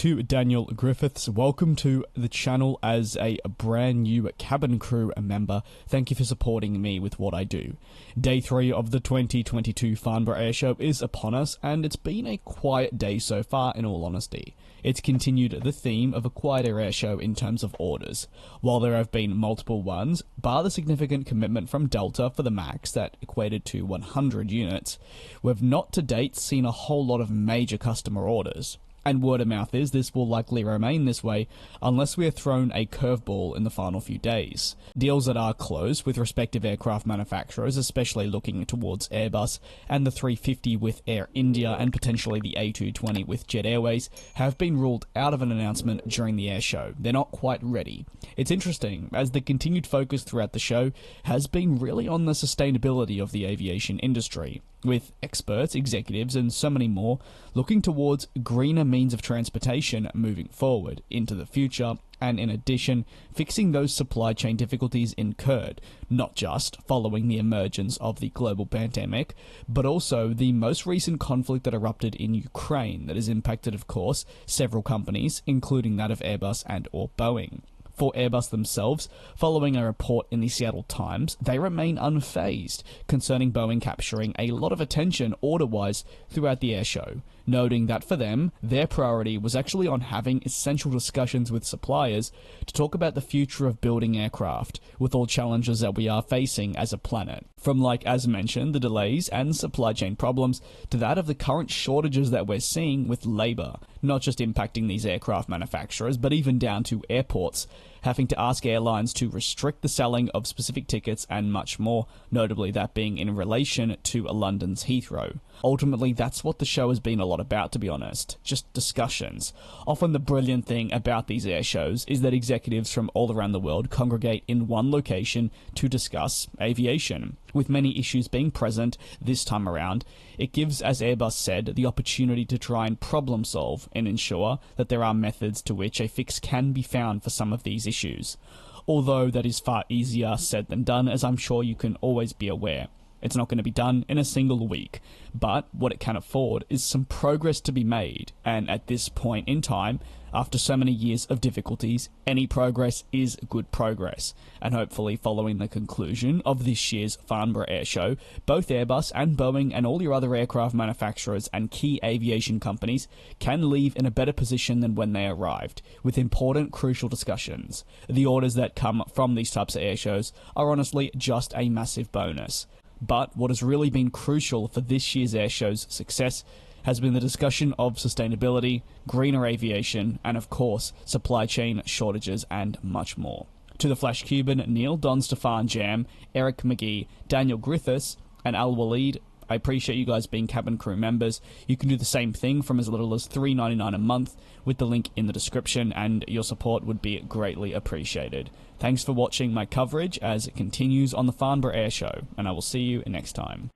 to Daniel Griffiths. Welcome to the channel as a brand new cabin crew member. Thank you for supporting me with what I do. Day 3 of the 2022 Farnborough Airshow is upon us, and it's been a quiet day so far, in all honesty. It's continued the theme of a quieter airshow in terms of orders. While there have been multiple ones, bar the significant commitment from Delta for the MAX that equated to 100 units, we've not to date seen a whole lot of major customer orders. And word of mouth is this will likely remain this way unless we are thrown a curveball in the final few days. Deals that are closed with respective aircraft manufacturers, especially looking towards Airbus and the 350 with Air India and potentially the A220 with Jet Airways, have been ruled out of an announcement during the airshow. They're not quite ready. It's interesting, as the continued focus throughout the show has been really on the sustainability of the aviation industry, with experts, executives, and so many more looking towards greener means of transportation moving forward into the future, and in addition, fixing those supply chain difficulties incurred, not just following the emergence of the global pandemic, but also the most recent conflict that erupted in Ukraine that has impacted, of course, several companies, including that of Airbus and or Boeing. For Airbus themselves, following a report in the Seattle Times, they remain unfazed concerning Boeing capturing a lot of attention order-wise throughout the airshow, noting that for them, their priority was actually on having essential discussions with suppliers to talk about the future of building aircraft, with all challenges that we are facing as a planet. From, like as mentioned, the delays and supply chain problems, to that of the current shortages that we're seeing with labour, not just impacting these aircraft manufacturers, but even down to airports, having to ask airlines to restrict the selling of specific tickets and much more, notably that being in relation to London's Heathrow. Ultimately, that's what the show has been a lot about, to be honest. Just discussions. Often the brilliant thing about these air shows is that executives from all around the world congregate in one location to discuss aviation. With many issues being present this time around, it gives, as Airbus said, the opportunity to try and problem solve and ensure that there are methods to which a fix can be found for some of these issues. Although that is far easier said than done, as I'm sure you can always be aware. It's not going to be done in a single week, but what it can afford is some progress to be made, and at this point in time, after so many years of difficulties, any progress is good progress, and hopefully following the conclusion of this year's Farnborough Airshow, both Airbus and Boeing and all your other aircraft manufacturers and key aviation companies can leave in a better position than when they arrived, with important crucial discussions. The orders that come from these types of airshows are honestly just a massive bonus. But what has really been crucial for this year's airshow's success has been the discussion of sustainability, greener aviation, and of course, supply chain shortages and much more. To the Flash Cuban, Neil, Don Stefan Jam, Eric McGee, Daniel Griffiths, and Al Waleed, I appreciate you guys being cabin crew members. You can do the same thing from as little as $3.99 a month with the link in the description, and your support would be greatly appreciated. Thanks for watching my coverage as it continues on the Farnborough Airshow, and I will see you next time.